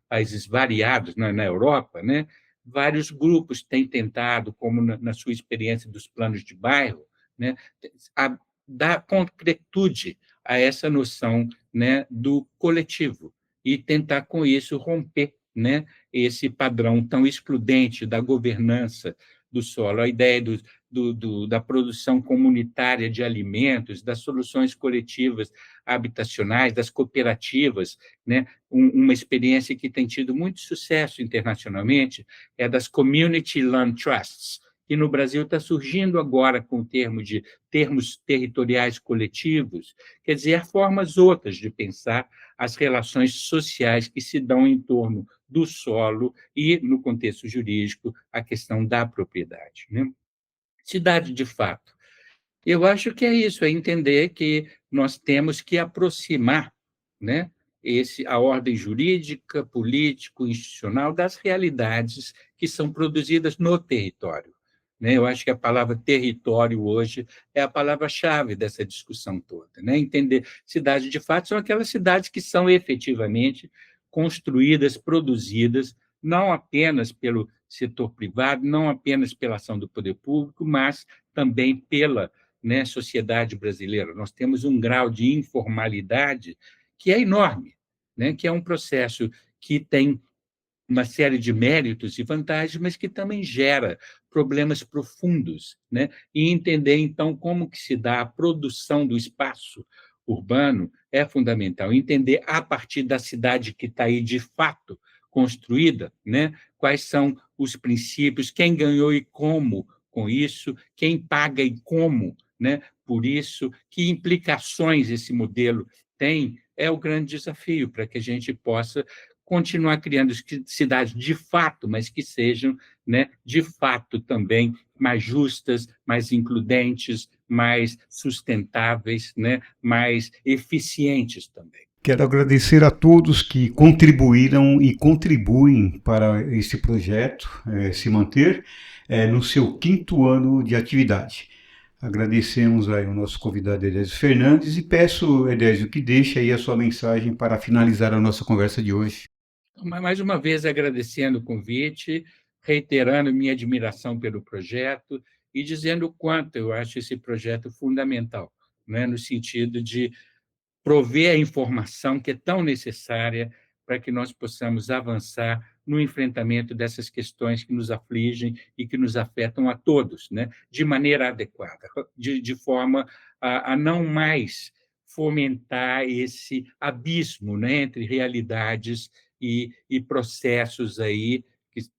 países variados na Europa, né, vários grupos têm tentado, como na sua experiência dos planos de bairro, né, dar concretude a essa noção, né, do coletivo e tentar, com isso, romper, né, esse padrão tão excludente da governança do solo, a ideia da produção comunitária de alimentos, das soluções coletivas habitacionais, das cooperativas, né? Uma experiência que tem tido muito sucesso internacionalmente é das Community Land Trusts, que no Brasil está surgindo agora com o termo de termos territoriais coletivos, quer dizer, há formas outras de pensar as relações sociais que se dão em torno do solo e, no contexto jurídico, a questão da propriedade, né? Cidade de fato. Eu acho que é isso, é entender que nós temos que aproximar, né, a ordem jurídica, político, institucional das realidades que são produzidas no território, né? Eu acho que a palavra território hoje é a palavra-chave dessa discussão toda, né? Entender cidade de fato são aquelas cidades que são efetivamente construídas, produzidas, não apenas pelo setor privado, não apenas pela ação do poder público, mas também pela, né, sociedade brasileira. Nós temos um grau de informalidade que é enorme, né, que é um processo que tem uma série de méritos e vantagens, mas que também gera problemas profundos, né? E entender, então, como que se dá a produção do espaço urbano é fundamental. Entender, a partir da cidade que está aí de fato construída, né? Quais são os princípios, quem ganhou e como com isso, quem paga e como, né? Por isso, que implicações esse modelo tem, é o grande desafio para que a gente possa continuar criando cidades de fato, mas que sejam, né, de fato também mais justas, mais includentes, mais sustentáveis, né, mais eficientes também. Quero agradecer a todos que contribuíram e contribuem para esse projeto se manter no seu 5º ano de atividade. Agradecemos aí o nosso convidado Edésio Fernandes e peço, Edésio, que deixe aí a sua mensagem para finalizar a nossa conversa de hoje. Mais uma vez, agradecendo o convite, reiterando minha admiração pelo projeto e dizendo o quanto eu acho esse projeto fundamental, né, no sentido de prover a informação que é tão necessária para que nós possamos avançar no enfrentamento dessas questões que nos afligem e que nos afetam a todos, né, de maneira adequada, de forma a não mais fomentar esse abismo, né, entre realidades e processos aí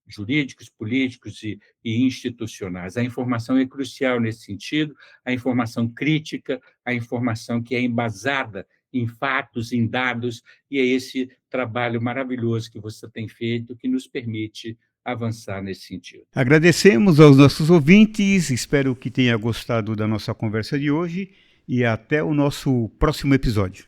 jurídicos, políticos e institucionais. A informação é crucial nesse sentido, a informação crítica, a informação que é embasada em fatos, em dados, e é esse trabalho maravilhoso que você tem feito que nos permite avançar nesse sentido. Agradecemos aos nossos ouvintes, espero que tenha gostado da nossa conversa de hoje e até o nosso próximo episódio.